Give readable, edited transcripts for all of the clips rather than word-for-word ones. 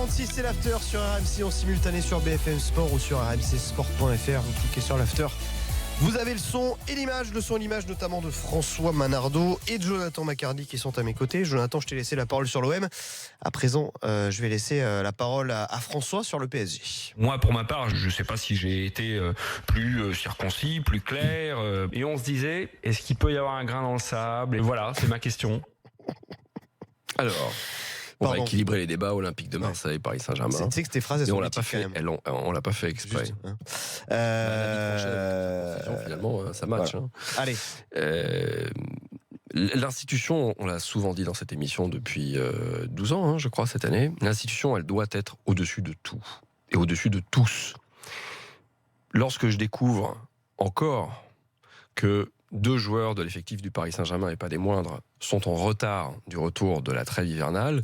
8h46, c'est l'after sur RMC en simultané sur BFM Sport ou sur rmcsport.fr. Vous cliquez sur l'after. Vous avez le son et l'image notamment de François Manardo et de Jonathan Macardy qui sont à mes côtés. Jonathan, je t'ai laissé la parole sur l'OM. À présent, je vais laisser la parole à François sur le PSG. Moi, pour ma part, je ne sais pas si j'ai été plus circoncis, plus clair. Et on se disait, est-ce qu'il peut y avoir un grain dans le sable ? Et voilà, c'est ma question. Alors, on va équilibrer les débats. Olympique de Marseille, Paris Saint-Germain. Tu sais que tes phrases, elles sont on l'a pas fait. On l'a pas fait exprès. Juste, hein. Finalement, ça match. Voilà. Hein. Allez. L'institution, on l'a souvent dit dans cette émission depuis 12 ans, hein, je crois, cette année. L'institution, elle doit être au-dessus de tout et au-dessus de tous. Lorsque je découvre encore que 2 joueurs de l'effectif du Paris Saint-Germain, et pas des moindres, sont en retard du retour de la trêve hivernale,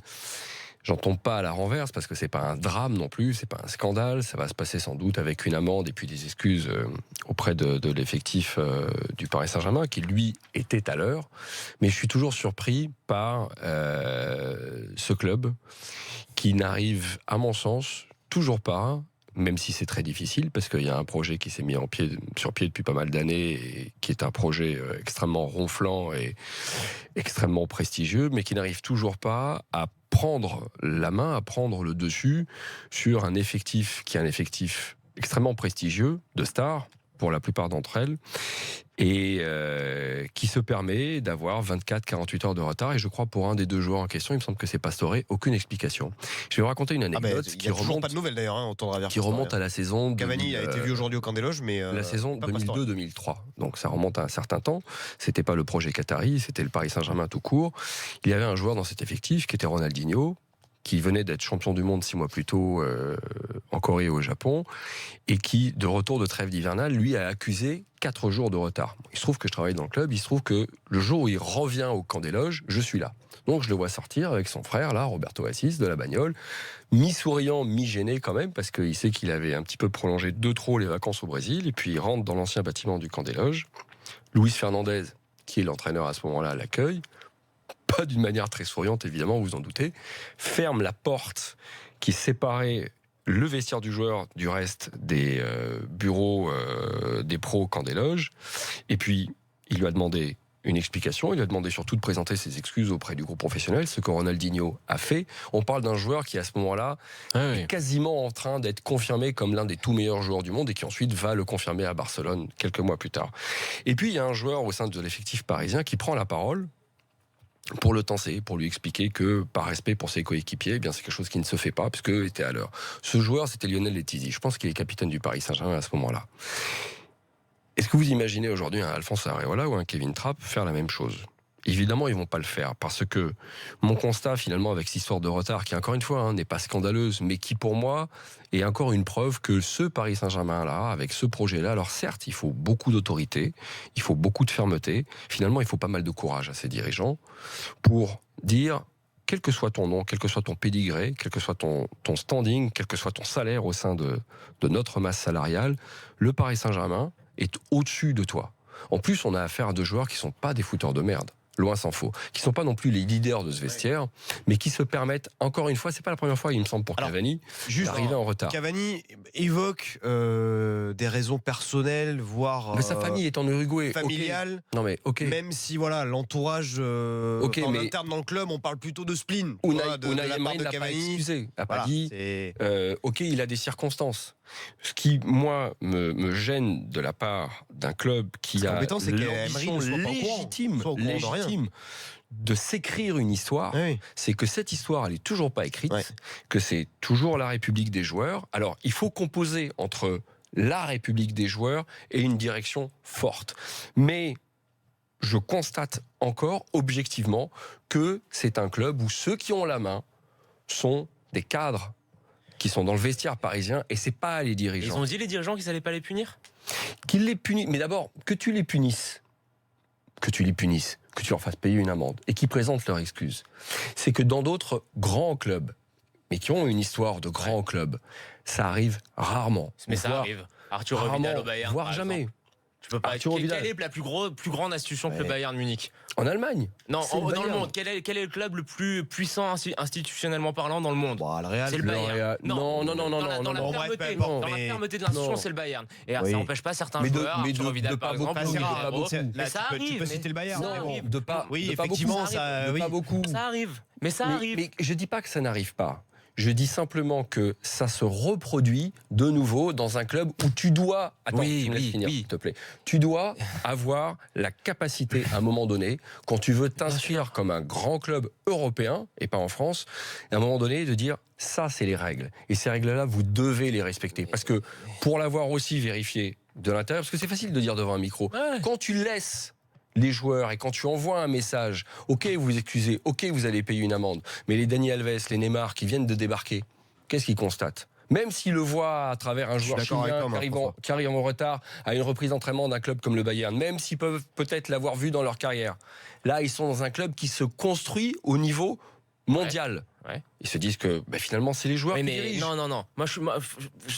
j'en tombe pas à la renverse parce que c'est pas un drame non plus, c'est pas un scandale, ça va se passer sans doute avec une amende et puis des excuses auprès de l'effectif du Paris Saint-Germain qui lui était à l'heure. Mais je suis toujours surpris par ce club qui n'arrive, à mon sens, toujours pas, même si c'est très difficile, parce qu'il y a un projet qui s'est mis sur pied depuis pas mal d'années, et qui est un projet extrêmement ronflant et extrêmement prestigieux, mais qui n'arrive toujours pas à prendre la main, à prendre le dessus sur un effectif qui est un effectif extrêmement prestigieux, de stars, pour la plupart d'entre elles, et qui se permet d'avoir 24-48 heures de retard. Et je crois pour un des 2 joueurs en question, il me semble que c'est Pastore, aucune explication. Je vais vous raconter une anecdote qui remonte, pas de nouvelles d'ailleurs, hein, qui remonte à la saison. Cavani a été vu aujourd'hui au Camp des Loges, mais la saison 2002-2003. Donc ça remonte à un certain temps. C'était pas le projet Qatari, c'était le Paris Saint-Germain tout court. Il y avait un joueur dans cet effectif qui était Ronaldinho, qui venait d'être champion du monde 6 mois plus tôt en Corée et au Japon, et qui, de retour de trêve hivernale, lui a accusé 4 jours de retard. Il se trouve que je travaille dans le club, il se trouve que le jour où il revient au Camp des Loges, je suis là. Donc je le vois sortir avec son frère, là, Roberto Assis, de la bagnole, mi-souriant, mi-gêné quand même, parce qu'il sait qu'il avait un petit peu prolongé de trop les vacances au Brésil, et puis il rentre dans l'ancien bâtiment du Camp des Loges. Luis Fernandez, qui est l'entraîneur à ce moment-là, l'accueille, pas d'une manière très souriante, évidemment, vous vous en doutez, ferme la porte qui séparait le vestiaire du joueur du reste des bureaux des pros au Camp des Loges. Et puis, il lui a demandé une explication, il lui a demandé surtout de présenter ses excuses auprès du groupe professionnel, ce que Ronaldinho a fait. On parle d'un joueur qui, à ce moment-là, est quasiment en train d'être confirmé comme l'un des tout meilleurs joueurs du monde et qui ensuite va le confirmer à Barcelone quelques mois plus tard. Et puis, il y a un joueur au sein de l'effectif parisien qui prend la parole pour le tenser, pour lui expliquer que, par respect pour ses coéquipiers, eh bien c'est quelque chose qui ne se fait pas, puisqu'eux étaient à l'heure. Ce joueur, c'était Lionel Letizy. Je pense qu'il est capitaine du Paris Saint-Germain à ce moment-là. Est-ce que vous imaginez aujourd'hui un Alphonse Areola ou un Kevin Trapp faire la même chose ? Évidemment, ils ne vont pas le faire, parce que mon constat, finalement, avec cette histoire de retard, qui, encore une fois, n'est pas scandaleuse, mais qui, pour moi, est encore une preuve que ce Paris Saint-Germain-là, avec ce projet-là, alors certes, il faut beaucoup d'autorité, il faut beaucoup de fermeté, finalement, il faut pas mal de courage à ces dirigeants, pour dire, quel que soit ton nom, quel que soit ton pédigré, quel que soit ton standing, quel que soit ton salaire au sein de notre masse salariale, le Paris Saint-Germain est au-dessus de toi. En plus, on a affaire à 2 joueurs qui ne sont pas des fouteurs de merde. Loin s'en faut, qui ne sont pas non plus les leaders de ce vestiaire, mais qui se permettent, encore une fois, c'est pas la première fois, il me semble, pour Cavani, d'arriver en retard. Cavani évoque des raisons personnelles, voire mais sa famille est en Uruguay, familiale. Non mais même si voilà l'entourage en interne dans le club, on parle plutôt de spleen. Unai Emery n'a pas excusé, n'a pas dit. Il a des circonstances. Ce qui, moi, me gêne de la part d'un club qui a l'ambition légitime de s'écrire une histoire, c'est que cette histoire, elle n'est toujours pas écrite, que c'est toujours la République des joueurs. Alors, il faut composer entre la République des joueurs et une direction forte. Mais je constate encore, objectivement, que c'est un club où ceux qui ont la main sont des cadres qui sont dans le vestiaire parisien, et c'est pas les dirigeants. Ils ont dit, les dirigeants, qu'ils n'allaient pas les punir ? Qu'ils les punissent. Mais d'abord, que tu les punisses, que tu leur fasses payer une amende, et qu'ils présentent leurs excuses. C'est que dans d'autres grands clubs, mais qui ont une histoire de grands clubs, ça arrive rarement. Mais ça arrive. Arthur Vidal au Bayern, voire jamais. Tu peux pas. Arturo Vidal. Quelle est la plus grande institution que le Bayern Munich? En Allemagne. Non, C'est le dans le Bayern. monde. Quel est le club le plus puissant institutionnellement parlant dans le monde? Bon, le Real, C'est le le Bayern. Real. Non. Dans la Bon, bref, fermeté, peu importe, dans la mais- fermeté de l'institution, Non. c'est le Bayern. Et Oui. ça n'empêche pas certains Mais de- joueurs, mais de- Arturo Vidal de par pas exemple, beaucoup. ou C'est rare, Guerreiro. beaucoup. Là, Mais ça tu arrive. peux citer le Bayern. Ça mais bon. arrive. De pas, Oui, de pas effectivement, beaucoup. ça, De oui. pas beaucoup. Ça arrive. Mais ça arrive. Mais je dis pas que ça n'arrive pas. Je dis simplement que ça se reproduit de nouveau dans un club où tu dois... Attends, Oui, tu me laisses oui, finir, oui. s'il te plaît. Tu dois avoir la capacité, à un moment donné, quand tu veux t'inscrire comme un grand club européen, et pas en France, à un moment donné, de dire, ça, c'est les règles. Et ces règles-là, vous devez les respecter. Parce que, pour l'avoir aussi vérifié de l'intérieur, parce que c'est facile de dire devant un micro, Ouais. quand tu laisses les joueurs et quand tu envoies un message, ok, vous vous excusez, ok, vous allez payer une amende, mais les Dani Alves, les Neymar qui viennent de débarquer, qu'est-ce qu'ils constatent? Même s'ils le voient à travers un Je suis joueur d'accord avec chilien toi, François. qui arrive en retard à une reprise d'entraînement d'un club comme le Bayern, même s'ils peuvent peut-être l'avoir vu dans leur carrière, là, ils sont dans un club qui se construit au niveau mondial. Ouais. Ils se disent que finalement, c'est les joueurs Oui, qui mais dirigent. non.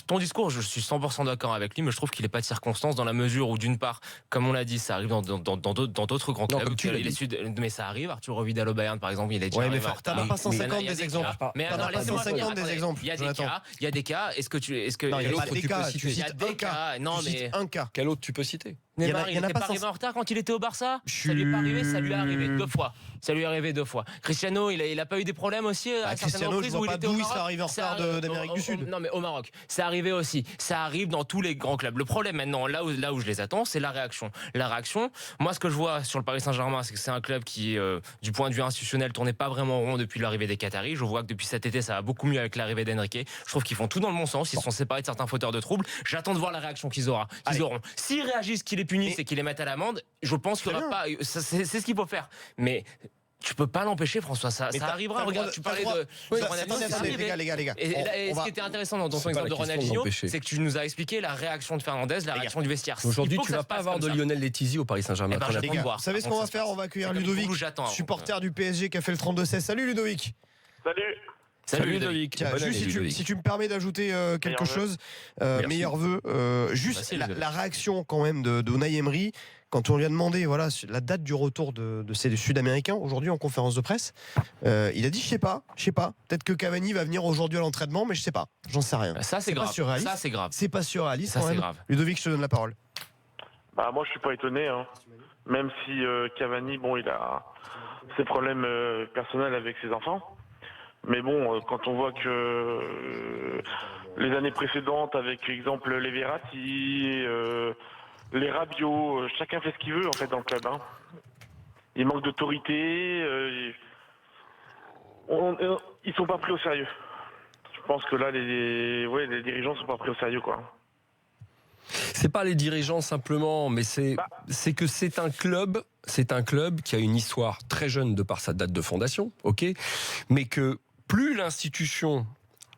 Ton discours, je suis 100% d'accord avec lui, mais je trouve qu'il n'est pas de circonstance dans la mesure où, d'une part, comme on l'a dit, ça arrive dans d'autres grands Non, clubs. comme tu l'as dit. Mais ça arrive. Arturo Vidal au Bayern, par exemple, il est déjà Ouais, mais arrivé en t'en retard. as pas 150 Il y a des exemples. cas. Mais T'en as alors, pas laissez-moi 150 finir. des Attendez. exemples, Il y a des Jonathan. cas. Il y a des cas. Est-ce que Non, il n'y a l'autre, pas des tu peux cas. citer. Tu Il y a cites des un cas. cas. Non, Tu cites mais un cas. Quel autre tu peux citer? Neymar, il il y en a n'était pas pas arrivé 100. en retard quand il était au Barça. Je Ça lui est pas suis- arrivé, ça lui est arrivé 2 fois. Ça lui est arrivé 2 fois. Cristiano, il a pas eu des problèmes aussi à certaines Cristiano, je reprises vois où il pas était d'où au il Maroc. serait arrivé en retard d'Amérique du Sud. Non, mais au Maroc, c'est arrivé aussi. Ça arrive dans tous les grands clubs. Le problème maintenant, là où je les attends, c'est la réaction. La réaction, moi, ce que je vois sur le Paris Saint-Germain, c'est que c'est un club qui, du point de vue institutionnel, tournait pas vraiment rond depuis l'arrivée des Qataris. Je vois que depuis cet été, ça va beaucoup mieux avec l'arrivée d'Enrique. Je trouve qu'ils font tout dans le bon sens. Ils se sont séparés de certains fauteurs de troubles. J'attends de voir la réaction qu'ils auront. S'ils réagissent, qu'ils les punissent et qu'ils les mettent à l'amende, je pense qu'il y aura pas. C'est ce qu'il faut faire. Mais tu peux pas l'empêcher, François. Ça Mais t'as arrivera. le Regarde, droit- tu t'as le parlais droit- de. Oui, de Ronaldinho, attendez, c'est arrivé. les gars. Et On ce va- qui était intéressant dans ton C'est pas exemple la de question Ronaldinho, d'empêcher. c'est que tu nous as expliqué la réaction de Fernandez, la réaction du vestiaire. Aujourd'hui, Il faut tu que ça vas se pas passe avoir comme de ça. Lionel Letizy au Paris Saint-Germain. Eh ben, Très j'attends bien. Les gars, voir. vous savez ce qu'on va faire? On va accueillir C'est comme Ludovic, Toulouse, j'attends. supporter du PSG qui a fait le 32-16. Salut Ludovic. Salut. Salut Ludovic. Tiens, Bonne juste année, Ludovic. si tu me permets d'ajouter quelque Meilleurs chose, Merci. meilleurs vœux. Juste Merci, la Ludovic. réaction quand même de Unai Emery quand on lui a demandé voilà la date du retour de ces Sud-Américains aujourd'hui en conférence de presse. Il a dit je sais pas. Peut-être que Cavani va venir aujourd'hui à l'entraînement, mais je sais pas. J'en sais rien. Ça, c'est pas grave. surréaliste. Ça, c'est grave. C'est pas surréaliste Ça, quand c'est même. grave. Ludovic, je te donne la parole. Bah moi je suis pas étonné, hein. Même si Cavani, bon, il a ses problèmes personnels avec ses enfants. Mais bon, quand on voit que les années précédentes, avec exemple les Verratti, les Rabiot, chacun fait ce qu'il veut en fait dans le club. Hein. Il manque d'autorité. Ils sont pas pris au sérieux. Je pense que là, les dirigeants sont pas pris au sérieux, quoi. C'est pas les dirigeants simplement, mais c'est que c'est un club qui a une histoire très jeune de par sa date de fondation, ok, mais que plus l'institution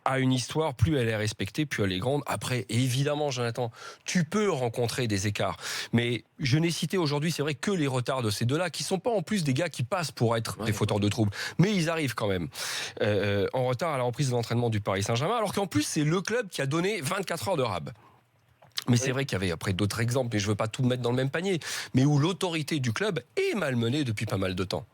a une histoire, plus elle est respectée, plus elle est grande. Après, évidemment, Jonathan, tu peux rencontrer des écarts. Mais je n'ai cité aujourd'hui, c'est vrai, que les retards de ces deux-là, qui sont pas en plus des gars qui passent pour être des fauteurs de troubles. Mais ils arrivent quand même en retard à la reprise de l'entraînement du Paris Saint-Germain, alors qu'en plus, c'est le club qui a donné 24 heures de rab. Mais c'est vrai qu'il y avait après d'autres exemples, mais je ne veux pas tout mettre dans le même panier, mais où l'autorité du club est malmenée depuis pas mal de temps.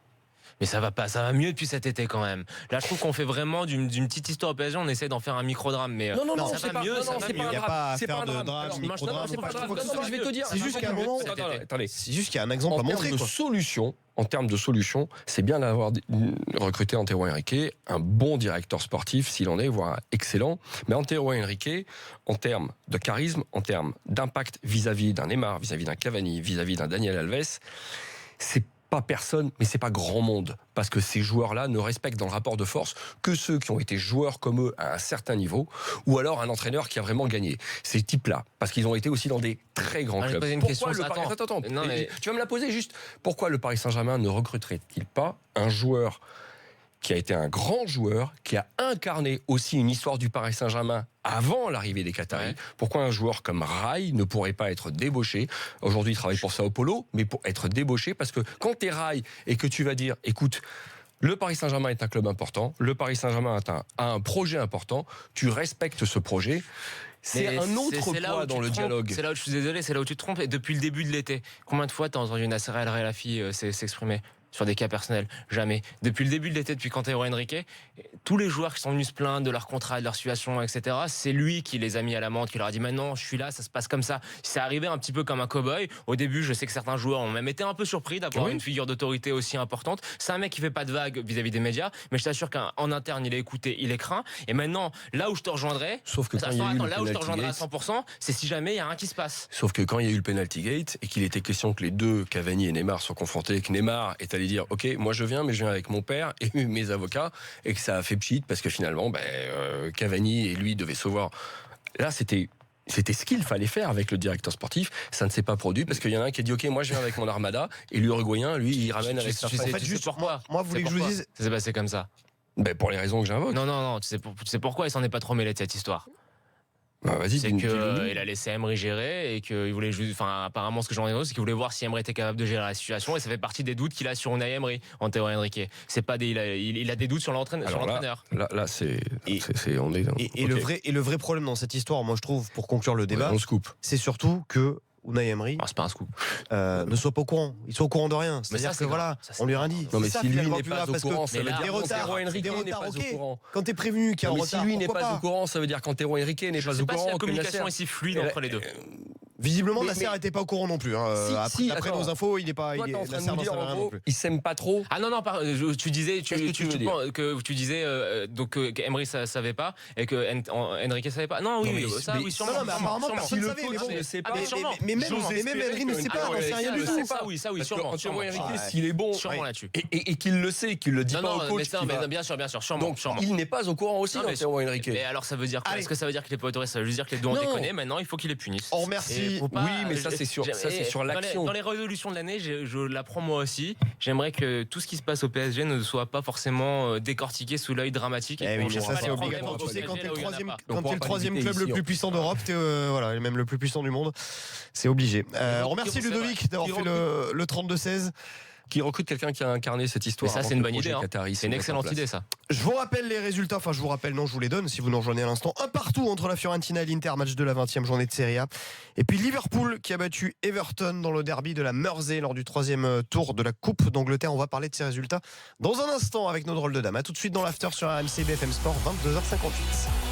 Mais ça va pas, ça va mieux depuis cet été quand même. Là, je trouve qu'on fait vraiment d'une petite histoire au PSG, on essaie d'en faire un micro-drame. Mais Non, ça c'est va pas, mieux, non, ça va c'est mieux. pas Il un n'y a drame. pas à C'est faire pas un de drame. drame, Alors, micro-drame. c'est pas un drame. faut que Non, je vais te dire. C'est juste qu'à un moment, Attendez. c'est juste qu'il y a un exemple à En termes montrer. de Quoi. solution, en termes de solution, c'est bien d'avoir recruté Antero Henrique, un bon directeur sportif s'il en est, voire excellent. Mais Antero Henrique, en termes de charisme, en termes d'impact vis-à-vis d'un Neymar, vis-à-vis d'un Cavani, vis-à-vis d'un Daniel Alves, c'est pas personne, mais c'est pas grand monde. Parce que ces joueurs-là ne respectent dans le rapport de force que ceux qui ont été joueurs comme eux à un certain niveau, ou alors un entraîneur qui a vraiment gagné. Ces types-là, parce qu'ils ont été aussi dans des très grands je clubs. posais une Pourquoi question, le Paris... attends. Attends. Non, mais- Tu vas me la poser juste. Pourquoi le Paris Saint-Germain ne recruterait-il pas un joueur qui a été un grand joueur, qui a incarné aussi une histoire du Paris Saint-Germain avant l'arrivée des Qataris? Ouais. Pourquoi un joueur comme Rai ne pourrait pas être débauché? Aujourd'hui, il travaille pour Sao Paulo, mais pour être débauché, parce que quand tu es Rai et que tu vas dire, écoute, le Paris Saint-Germain est un club important, le Paris Saint-Germain a un projet important, tu respectes ce projet, C'est Mais un autre c'est là poids où dans tu le te trompes. dialogue. C'est là où je suis désolé, c'est là où tu te trompes. Et depuis le début de l'été, combien de fois t'as entendu Nasser El Khelaifi s'exprimer sur des cas personnels? Jamais. Depuis le début de l'été, depuis Cantero Henrique, tous les joueurs qui sont venus se plaindre de leur contrat, de leur situation, etc., c'est lui qui les a mis à l'amende, qui leur a dit maintenant je suis là, ça se passe comme ça. C'est arrivé un petit peu comme un cow-boy. Au début, je sais que certains joueurs ont même été un peu surpris d'avoir une figure d'autorité aussi importante. C'est un mec qui fait pas de vagues vis-à-vis des médias, mais je t'assure qu'en interne, il est écouté, il est craint. Et maintenant, là où je te rejoindrai, Sauf que quand il y a eu là où je te le rejoindrai à penalty 100%, c'est si jamais il y a rien qui se passe. Sauf que quand il y a eu le penalty gate et qu'il était question que les deux, Cavani et Neymar, soient confrontés, que Neymar est allé dire ok, moi je viens, mais je viens avec mon père et mes avocats, et que ça a fait pchit parce que finalement Cavani et lui devaient se voir. Là c'était ce qu'il fallait faire avec le directeur sportif. Ça ne s'est pas produit parce qu'il y en a un qui a dit ok, moi je viens avec mon armada, et l'Uruguayen lui il ramène avec sa femme. En fait, juste pourquoi moi, vous voulez que je vous dise. Ça s'est passé comme ça. Pour les raisons que j'invoque. Non, tu sais pourquoi il s'en est pas trop mêlé de cette histoire. Vas-y, C'est dis-le-nous. qu'il a laissé Emery gérer et qu'il voulait juste, enfin apparemment ce que j'en ai c'est qu'il voulait voir si Emery était capable de gérer la situation, et ça fait partie des doutes qu'il a sur Unai Emery, Antero Henrique. C'est pas il a des doutes sur l'entraîneur. Là, on est. Et ok. le vrai problème dans cette histoire, moi je trouve, pour conclure le débat, On se coupe. c'est surtout que Unai Emery C'est pas un scoop. ne soit pas au courant. Il soit au courant de rien. Mais C'est-à-dire ça, c'est que voilà, grave. Ça, c'est on lui a rien grave. dit. Non, mais C'est ça, si lui finalement, n'est plus pas grave, au parce que courant, ça veut mais là, dire des retards, qu'Antero Henrique des n'est retards, pas ok. au courant. Quand t'es prévenu qu'il y a un Mais retard, si lui n'est pourquoi pas au courant, ça veut dire qu'Antero Henrique n'est Je pas sais au pas si courant. la que communication est Nasser- si fluide entre les deux. Visiblement, Mais- Nasser n'était pas au courant non plus. Hein. Si, D'après attends. nos infos, il n'est pas. Toi, il t'es est- en train de Nasser nous n'en dire savait rien en non gros, plus. ils s'aiment pas trop. Ah non, tu disais, Qu'est-ce que tu veux dire que tu disais que Emery savait pas et que Henrique savait pas. Non, oui, Non, mais- ça, mais- oui, sûrement. Non, mais apparemment, sûrement. personne ne Si savait. le Mais coach bon, ne sait pas, mais- sûrement. mais même J'ose Emery espérer ne que sait pas, Antero on sait Henrique rien du ne tout. sait pas. oui, Parce sûrement. qu'Antero sûrement. Henrique, Ouais. s'il est bon Sûrement là-dessus. et qu'il le sait, qu'il le dit Non, pas non, au mais coach, ça, qui va- bien sûr, sûrement. donc sûrement. il n'est pas au courant aussi, Non, mais- Antero Henrique. Mais alors ça veut dire quoi? Allez. Est-ce que ça veut dire qu'il est pas autorisé? Ça veut juste dire que les deux ont Non. déconné. Maintenant, il faut qu'il les punisse. On remercie. Et faut pas- Oui, mais ça, c'est sur l'action. Dans les résolutions de l'année, je l'apprends moi aussi. J'aimerais que tout ce qui se passe au PSG ne soit pas forcément décortiqué sous l'œil dramatique. Eh oui, mais ça pas c'est les obligatoire. problèmes Tu sais, au quand PSG, t'es le là où il y en a troisième, pas. On quand pourra t'es le pas troisième l'éviter club le ici, plus puissant d'Europe, t'es voilà, et même le plus puissant du monde, c'est obligé. On remercie c'est Ludovic vrai. d'avoir Qui fait le 32-16. Qui recrute quelqu'un qui a incarné cette Mais histoire. ça, avant c'est que une le bonne projet idée. qatari se C'est une mette en excellente place. idée, ça. Je vous rappelle les résultats, enfin je vous rappelle, non, je vous les donne si vous nous rejoignez à l'instant. Un partout entre la Fiorentina et l'Inter, match de la 20e journée de Serie A. Et puis Liverpool qui a battu Everton dans le derby de la Mersey lors du 3e tour de la Coupe d'Angleterre. On va parler de ces résultats dans un instant avec nos drôles de dames. A tout de suite dans l'after sur RMC BFM Sport, 22h58.